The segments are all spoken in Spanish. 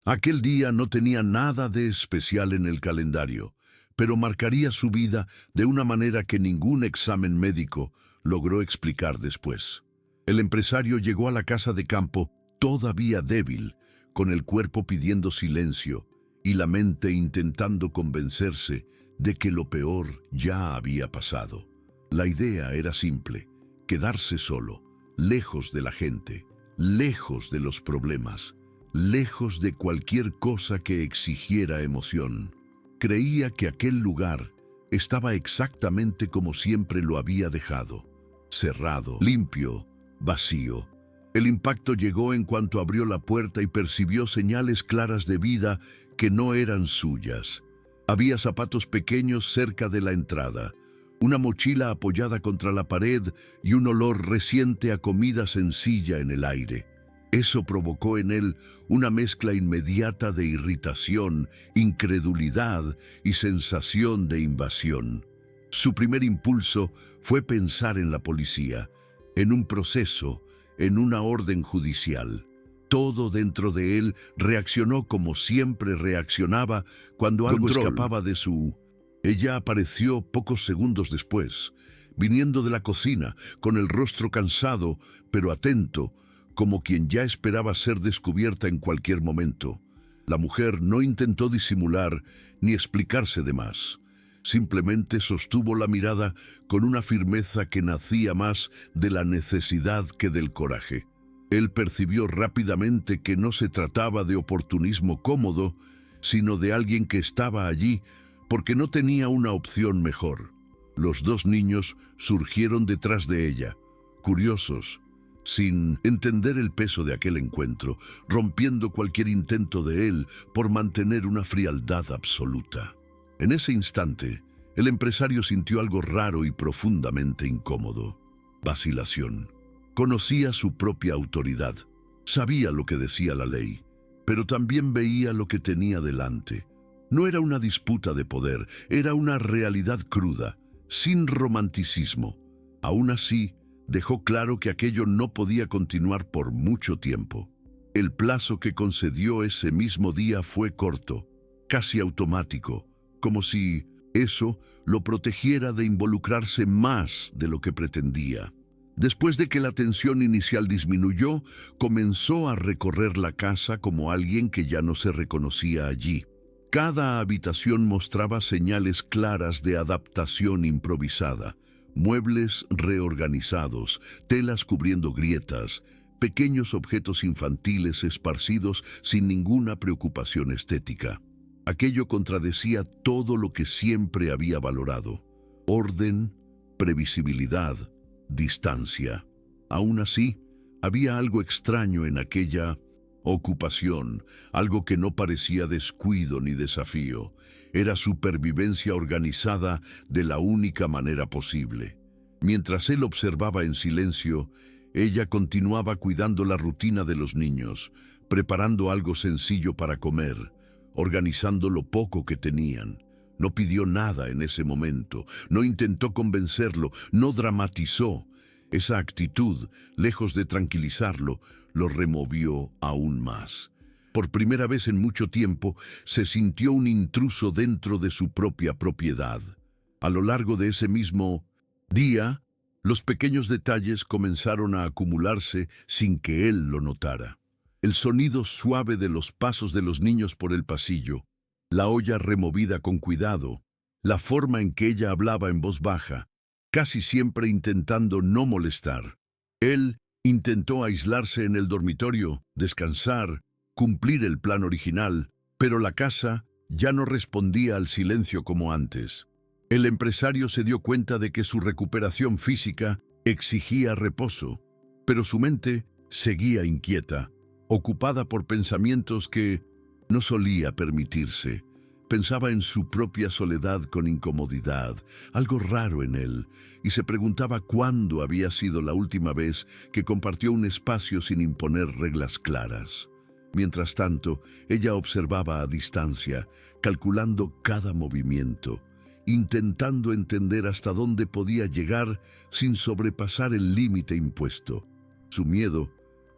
Aquel día no tenía nada de especial en el calendario, pero marcaría su vida de una manera que ningún examen médico logró explicar después. El empresario llegó a la casa de campo todavía débil, con el cuerpo pidiendo silencio y la mente intentando convencerse de que lo peor ya había pasado. La idea era simple: quedarse solo, lejos de la gente, lejos de los problemas, lejos de cualquier cosa que exigiera emoción. Creía que aquel lugar estaba exactamente como siempre lo había dejado: cerrado, limpio, vacío. El impacto llegó en cuanto abrió la puerta y percibió señales claras de vida que no eran suyas. Había zapatos pequeños cerca de la entrada, una mochila apoyada contra la pared y un olor reciente a comida sencilla en el aire. Eso provocó en él una mezcla inmediata de irritación, incredulidad y sensación de invasión. Su primer impulso fue pensar en la policía, en un proceso, en una orden judicial. Todo dentro de él reaccionó como siempre reaccionaba cuando algo escapaba de su... Ella apareció pocos segundos después, viniendo de la cocina, con el rostro cansado, pero atento, como quien ya esperaba ser descubierta en cualquier momento. La mujer no intentó disimular ni explicarse de más. Simplemente sostuvo la mirada con una firmeza que nacía más de la necesidad que del coraje. Él percibió rápidamente que no se trataba de oportunismo cómodo, sino de alguien que estaba allí porque no tenía una opción mejor. Los dos niños surgieron detrás de ella, curiosos, sin entender el peso de aquel encuentro, rompiendo cualquier intento de él por mantener una frialdad absoluta. En ese instante, el empresario sintió algo raro y profundamente incómodo: vacilación. Conocía su propia autoridad, sabía lo que decía la ley, pero también veía lo que tenía delante. No era una disputa de poder, era una realidad cruda, sin romanticismo. Aún así, dejó claro que aquello no podía continuar por mucho tiempo. El plazo que concedió ese mismo día fue corto, casi automático, como si eso lo protegiera de involucrarse más de lo que pretendía. Después de que la tensión inicial disminuyó, comenzó a recorrer la casa como alguien que ya no se reconocía allí. Cada habitación mostraba señales claras de adaptación improvisada: muebles reorganizados, telas cubriendo grietas, pequeños objetos infantiles esparcidos sin ninguna preocupación estética. Aquello contradecía todo lo que siempre había valorado: orden, previsibilidad, distancia. Aún así, había algo extraño en aquella ocupación, algo que no parecía descuido ni desafío. Era supervivencia organizada de la única manera posible. Mientras él observaba en silencio, ella continuaba cuidando la rutina de los niños, preparando algo sencillo para comer, organizando lo poco que tenían. No pidió nada en ese momento, no intentó convencerlo, no dramatizó. Esa actitud, lejos de tranquilizarlo, lo removió aún más. Por primera vez en mucho tiempo, se sintió un intruso dentro de su propia propiedad. A lo largo de ese mismo día, los pequeños detalles comenzaron a acumularse sin que él lo notara. El sonido suave de los pasos de los niños por el pasillo, la olla removida con cuidado, la forma en que ella hablaba en voz baja, casi siempre intentando no molestar. Él intentó aislarse en el dormitorio, descansar, cumplir el plan original, pero la casa ya no respondía al silencio como antes. El empresario se dio cuenta de que su recuperación física exigía reposo, pero su mente seguía inquieta, ocupada por pensamientos que no solía permitirse. Pensaba en su propia soledad con incomodidad, algo raro en él, y se preguntaba cuándo había sido la última vez que compartió un espacio sin imponer reglas claras. Mientras tanto, ella observaba a distancia, calculando cada movimiento, intentando entender hasta dónde podía llegar sin sobrepasar el límite impuesto. Su miedo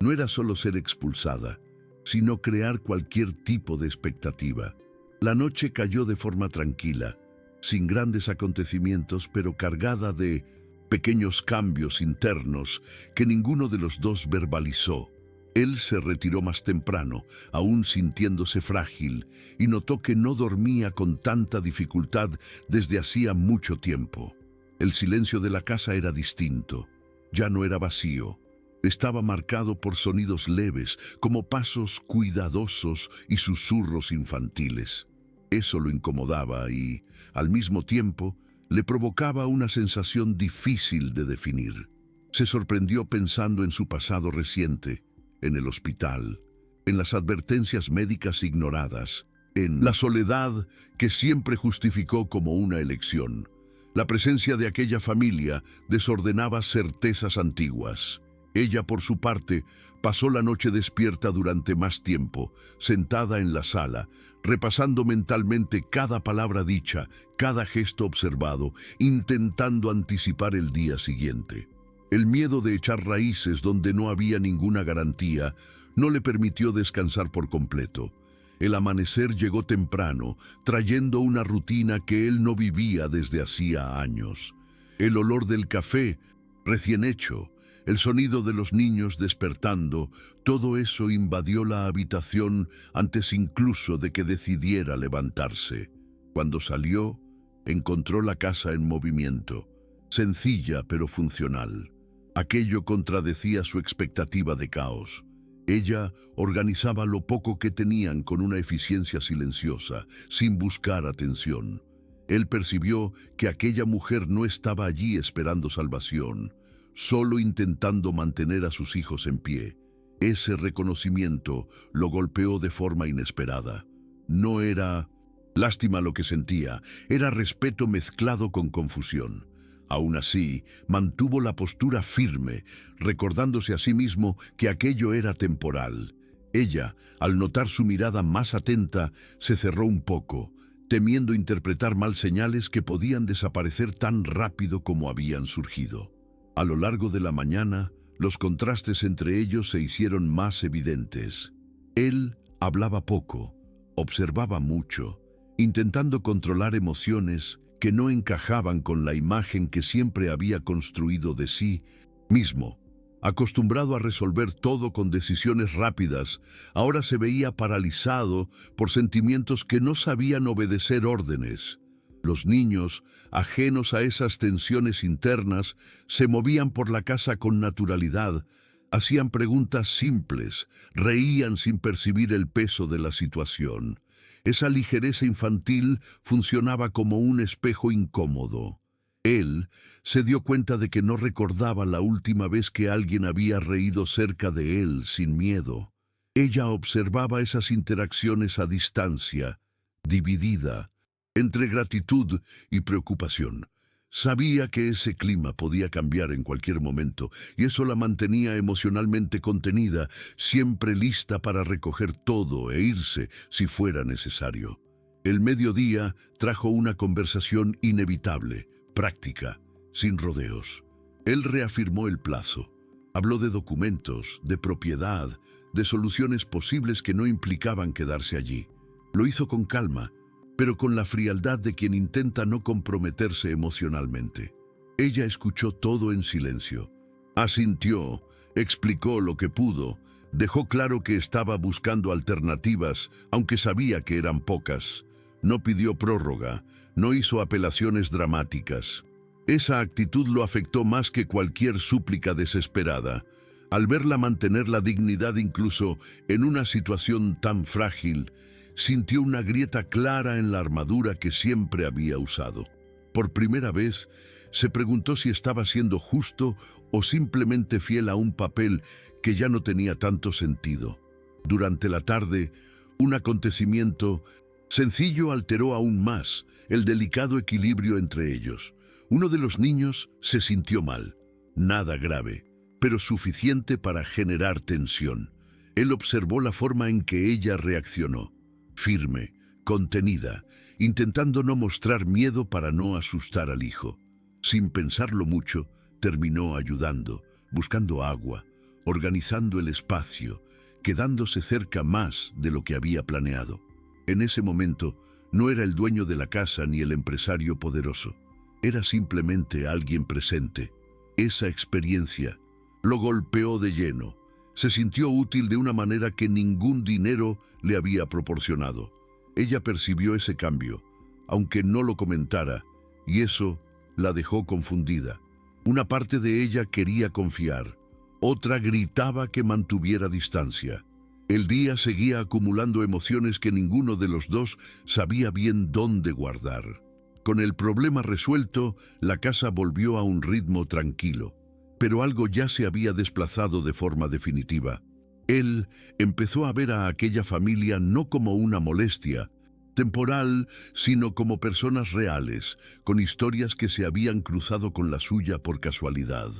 no era solo ser expulsada, sino crear cualquier tipo de expectativa. La noche cayó de forma tranquila, sin grandes acontecimientos, pero cargada de pequeños cambios internos que ninguno de los dos verbalizó. Él se retiró más temprano, aún sintiéndose frágil, y notó que no dormía con tanta dificultad desde hacía mucho tiempo. El silencio de la casa era distinto. Ya no era vacío. Estaba marcado por sonidos leves, como pasos cuidadosos y susurros infantiles. Eso lo incomodaba y, al mismo tiempo, le provocaba una sensación difícil de definir. Se sorprendió pensando en su pasado reciente, en el hospital, en las advertencias médicas ignoradas, en la soledad que siempre justificó como una elección. La presencia de aquella familia desordenaba certezas antiguas. Ella, por su parte, pasó la noche despierta durante más tiempo, sentada en la sala, repasando mentalmente cada palabra dicha, cada gesto observado, intentando anticipar el día siguiente. El miedo de echar raíces donde no había ninguna garantía no le permitió descansar por completo. El amanecer llegó temprano, trayendo una rutina que él no vivía desde hacía años. El olor del café recién hecho, el sonido de los niños despertando, todo eso invadió la habitación antes incluso de que decidiera levantarse. Cuando salió, encontró la casa en movimiento, sencilla pero funcional. Aquello contradecía su expectativa de caos. Ella organizaba lo poco que tenían con una eficiencia silenciosa, sin buscar atención. Él percibió que aquella mujer no estaba allí esperando salvación, solo intentando mantener a sus hijos en pie. Ese reconocimiento lo golpeó de forma inesperada. No era lástima lo que sentía, era respeto mezclado con confusión. Aún así, mantuvo la postura firme, recordándose a sí mismo que aquello era temporal. Ella, al notar su mirada más atenta, se cerró un poco, temiendo interpretar mal señales que podían desaparecer tan rápido como habían surgido. A lo largo de la mañana, los contrastes entre ellos se hicieron más evidentes. Él hablaba poco, observaba mucho, intentando controlar emociones que no encajaban con la imagen que siempre había construido de sí mismo. Acostumbrado a resolver todo con decisiones rápidas, ahora se veía paralizado por sentimientos que no sabían obedecer órdenes. Los niños, ajenos a esas tensiones internas, se movían por la casa con naturalidad, hacían preguntas simples, reían sin percibir el peso de la situación. Esa ligereza infantil funcionaba como un espejo incómodo. Él se dio cuenta de que no recordaba la última vez que alguien había reído cerca de él sin miedo. Ella observaba esas interacciones a distancia, dividida, entre gratitud y preocupación. Sabía que ese clima podía cambiar en cualquier momento, y eso la mantenía emocionalmente contenida, siempre lista para recoger todo e irse si fuera necesario. El mediodía trajo una conversación inevitable, práctica, sin rodeos. Él reafirmó el plazo. Habló de documentos, de propiedad, de soluciones posibles que no implicaban quedarse allí. Lo hizo con calma, pero con la frialdad de quien intenta no comprometerse emocionalmente. Ella escuchó todo en silencio. Asintió, explicó lo que pudo, dejó claro que estaba buscando alternativas, aunque sabía que eran pocas. No pidió prórroga, no hizo apelaciones dramáticas. Esa actitud lo afectó más que cualquier súplica desesperada. Al verla mantener la dignidad incluso en una situación tan frágil, sintió una grieta clara en la armadura que siempre había usado. Por primera vez, se preguntó si estaba siendo justo o simplemente fiel a un papel que ya no tenía tanto sentido. Durante la tarde, un acontecimiento sencillo alteró aún más el delicado equilibrio entre ellos. Uno de los niños se sintió mal, nada grave, pero suficiente para generar tensión. Él observó la forma en que ella reaccionó. Firme, contenida, intentando no mostrar miedo para no asustar al hijo. Sin pensarlo mucho, terminó ayudando, buscando agua, organizando el espacio, quedándose cerca más de lo que había planeado. En ese momento, no era el dueño de la casa ni el empresario poderoso. Era simplemente alguien presente. Esa experiencia lo golpeó de lleno. Se sintió útil de una manera que ningún dinero le había proporcionado. Ella percibió ese cambio, aunque no lo comentara, y eso la dejó confundida. Una parte de ella quería confiar, otra gritaba que mantuviera distancia. El día seguía acumulando emociones que ninguno de los dos sabía bien dónde guardar. Con el problema resuelto, la casa volvió a un ritmo tranquilo, pero algo ya se había desplazado de forma definitiva. Él empezó a ver a aquella familia no como una molestia temporal, sino como personas reales, con historias que se habían cruzado con la suya por casualidad.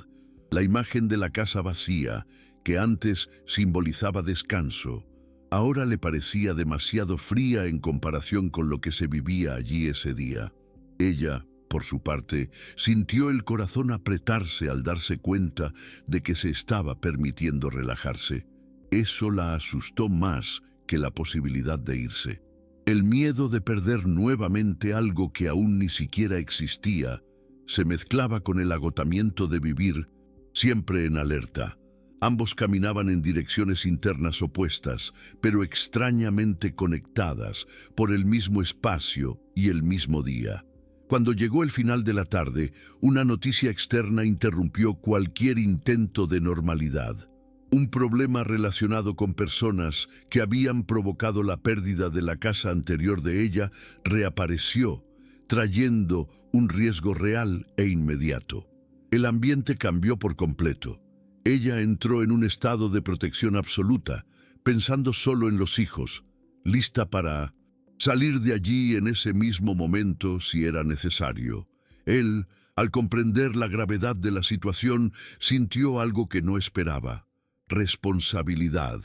La imagen de la casa vacía, que antes simbolizaba descanso, ahora le parecía demasiado fría en comparación con lo que se vivía allí ese día. Ella, por su parte, sintió el corazón apretarse al darse cuenta de que se estaba permitiendo relajarse. Eso la asustó más que la posibilidad de irse. El miedo de perder nuevamente algo que aún ni siquiera existía se mezclaba con el agotamiento de vivir siempre en alerta. Ambos caminaban en direcciones internas opuestas, pero extrañamente conectadas por el mismo espacio y el mismo día. Cuando llegó el final de la tarde, una noticia externa interrumpió cualquier intento de normalidad. Un problema relacionado con personas que habían provocado la pérdida de la casa anterior de ella reapareció, trayendo un riesgo real e inmediato. El ambiente cambió por completo. Ella entró en un estado de protección absoluta, pensando solo en los hijos, lista para salir de allí en ese mismo momento si era necesario. Él, al comprender la gravedad de la situación, sintió algo que no esperaba: responsabilidad.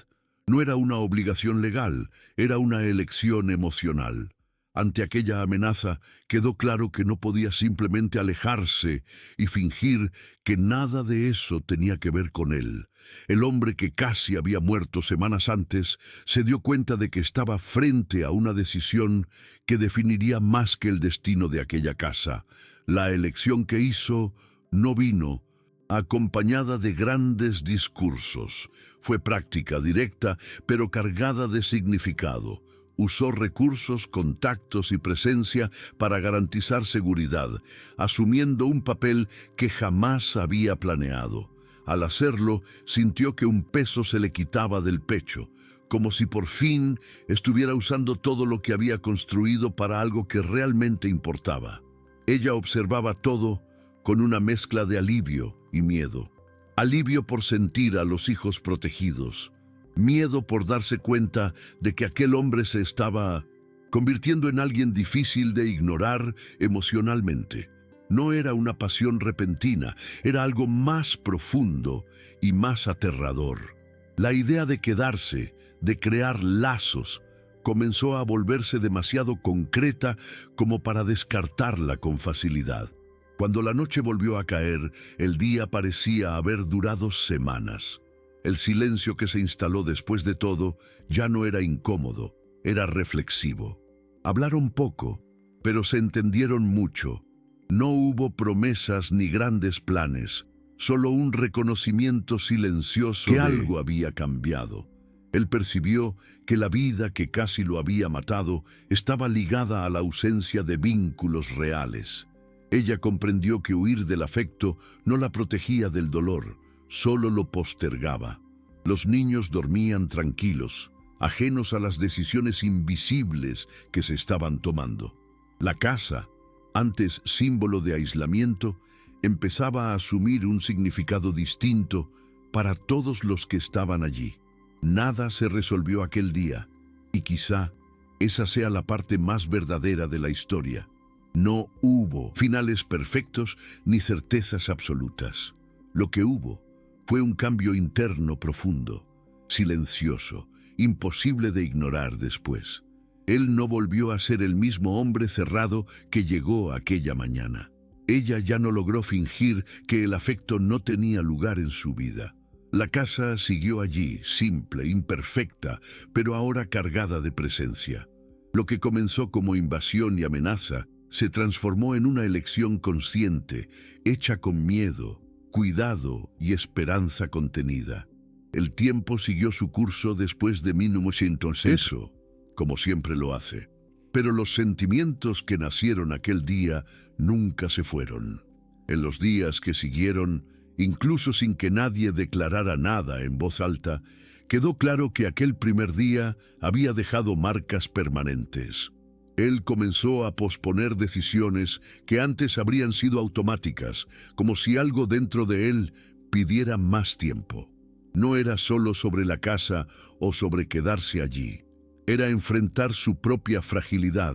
No era una obligación legal, era una elección emocional. Ante aquella amenaza, quedó claro que no podía simplemente alejarse y fingir que nada de eso tenía que ver con él. El hombre que casi había muerto semanas antes se dio cuenta de que estaba frente a una decisión que definiría más que el destino de aquella casa. La elección que hizo no vino acompañada de grandes discursos. Fue práctica, directa, pero cargada de significado. Usó recursos, contactos y presencia para garantizar seguridad, asumiendo un papel que jamás había planeado. Al hacerlo, sintió que un peso se le quitaba del pecho, como si por fin estuviera usando todo lo que había construido para algo que realmente importaba. Ella observaba todo con una mezcla de alivio y miedo. Alivio por sentir a los hijos protegidos. Miedo por darse cuenta de que aquel hombre se estaba convirtiendo en alguien difícil de ignorar emocionalmente. No era una pasión repentina, era algo más profundo y más aterrador. La idea de quedarse, de crear lazos, comenzó a volverse demasiado concreta como para descartarla con facilidad. Cuando la noche volvió a caer, el día parecía haber durado semanas. El silencio que se instaló después de todo ya no era incómodo, era reflexivo. Hablaron poco, pero se entendieron mucho. No hubo promesas ni grandes planes, solo un reconocimiento silencioso que algo había cambiado. Él percibió que la vida que casi lo había matado estaba ligada a la ausencia de vínculos reales. Ella comprendió que huir del afecto no la protegía del dolor, solo lo postergaba. Los niños dormían tranquilos, ajenos a las decisiones invisibles que se estaban tomando. La casa, antes símbolo de aislamiento, empezaba a asumir un significado distinto para todos los que estaban allí. Nada se resolvió aquel día, y quizá esa sea la parte más verdadera de la historia. No hubo finales perfectos ni certezas absolutas. Lo que hubo fue un cambio interno profundo, silencioso, imposible de ignorar después. Él no volvió a ser el mismo hombre cerrado que llegó aquella mañana. Ella ya no logró fingir que el afecto no tenía lugar en su vida. La casa siguió allí, simple, imperfecta, pero ahora cargada de presencia. Lo que comenzó como invasión y amenaza se transformó en una elección consciente, hecha con miedo, cuidado y esperanza contenida. El tiempo siguió su curso después de 1900, eso, como siempre lo hace. Pero los sentimientos que nacieron aquel día nunca se fueron. En los días que siguieron, incluso sin que nadie declarara nada en voz alta, quedó claro que aquel primer día había dejado marcas permanentes. Él comenzó a posponer decisiones que antes habrían sido automáticas, como si algo dentro de él pidiera más tiempo. No era solo sobre la casa o sobre quedarse allí. Era enfrentar su propia fragilidad,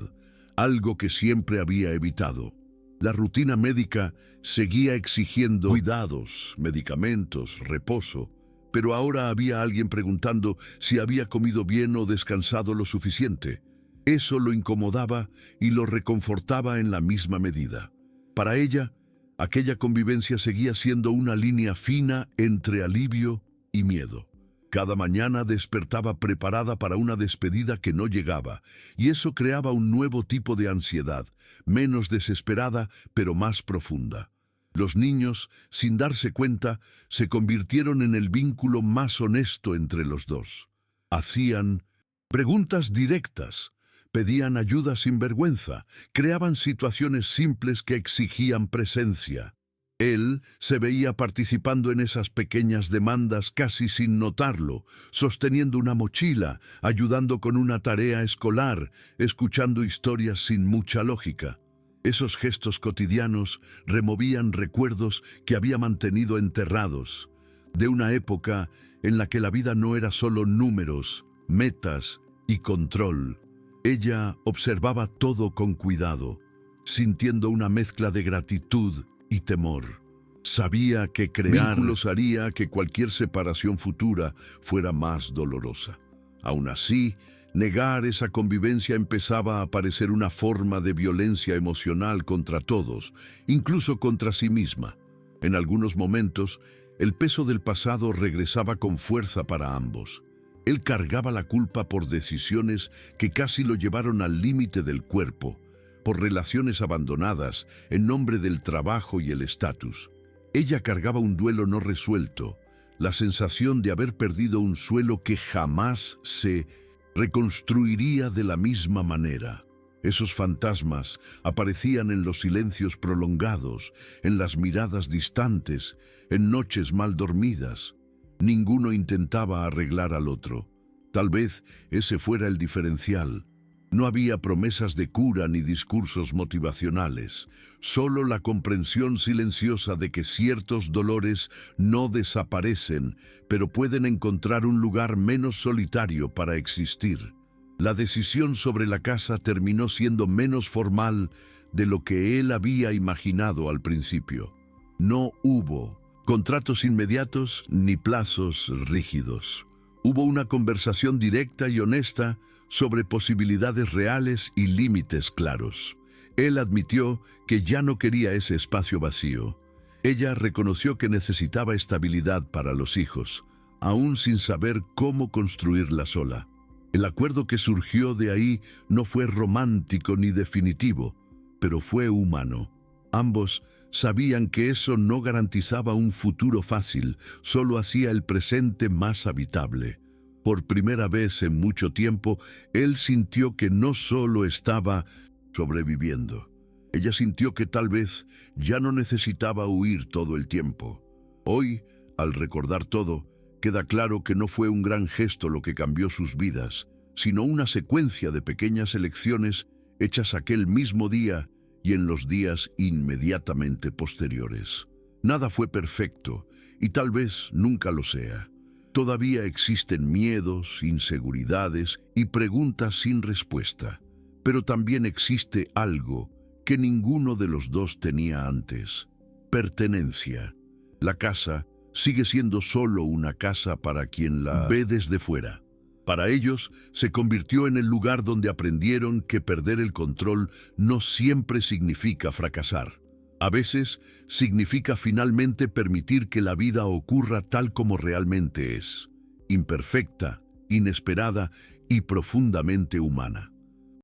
algo que siempre había evitado. La rutina médica seguía exigiendo cuidados, medicamentos, reposo, pero ahora había alguien preguntando si había comido bien o descansado lo suficiente. Eso lo incomodaba y lo reconfortaba en la misma medida. Para ella, aquella convivencia seguía siendo una línea fina entre alivio y miedo. Cada mañana despertaba preparada para una despedida que no llegaba, y eso creaba un nuevo tipo de ansiedad, menos desesperada, pero más profunda. Los niños, sin darse cuenta, se convirtieron en el vínculo más honesto entre los dos. Hacían preguntas directas, pedían ayuda sin vergüenza, creaban situaciones simples que exigían presencia. Él se veía participando en esas pequeñas demandas casi sin notarlo, sosteniendo una mochila, ayudando con una tarea escolar, escuchando historias sin mucha lógica. Esos gestos cotidianos removían recuerdos que había mantenido enterrados, de una época en la que la vida no era solo números, metas y control. Ella observaba todo con cuidado, sintiendo una mezcla de gratitud y temor. Sabía que crear vínculos haría que cualquier separación futura fuera más dolorosa. Aún así, negar esa convivencia empezaba a parecer una forma de violencia emocional contra todos, incluso contra sí misma. En algunos momentos, el peso del pasado regresaba con fuerza para ambos. Él cargaba la culpa por decisiones que casi lo llevaron al límite del cuerpo, por relaciones abandonadas en nombre del trabajo y el estatus. Ella cargaba un duelo no resuelto, la sensación de haber perdido un suelo que jamás se reconstruiría de la misma manera. Esos fantasmas aparecían en los silencios prolongados, en las miradas distantes, en noches mal dormidas. Ninguno intentaba arreglar al otro. Tal vez ese fuera el diferencial. No había promesas de cura ni discursos motivacionales, solo la comprensión silenciosa de que ciertos dolores no desaparecen, pero pueden encontrar un lugar menos solitario para existir. La decisión sobre la casa terminó siendo menos formal de lo que él había imaginado al principio. No hubo contratos inmediatos ni plazos rígidos. Hubo una conversación directa y honesta sobre posibilidades reales y límites claros. Él admitió que ya no quería ese espacio vacío. Ella reconoció que necesitaba estabilidad para los hijos, aún sin saber cómo construirla sola. El acuerdo que surgió de ahí no fue romántico ni definitivo, pero fue humano. Ambos sabían que eso no garantizaba un futuro fácil, solo hacía el presente más habitable. Por primera vez en mucho tiempo, él sintió que no solo estaba sobreviviendo. Ella sintió que tal vez ya no necesitaba huir todo el tiempo. Hoy, al recordar todo, queda claro que no fue un gran gesto lo que cambió sus vidas, sino una secuencia de pequeñas elecciones hechas aquel mismo día y en los días inmediatamente posteriores. Nada fue perfecto, y tal vez nunca lo sea. Todavía existen miedos, inseguridades y preguntas sin respuesta, pero también existe algo que ninguno de los dos tenía antes: pertenencia. La casa sigue siendo solo una casa para quien la ve desde fuera. Para ellos, se convirtió en el lugar donde aprendieron que perder el control no siempre significa fracasar. A veces significa finalmente permitir que la vida ocurra tal como realmente es, imperfecta, inesperada y profundamente humana.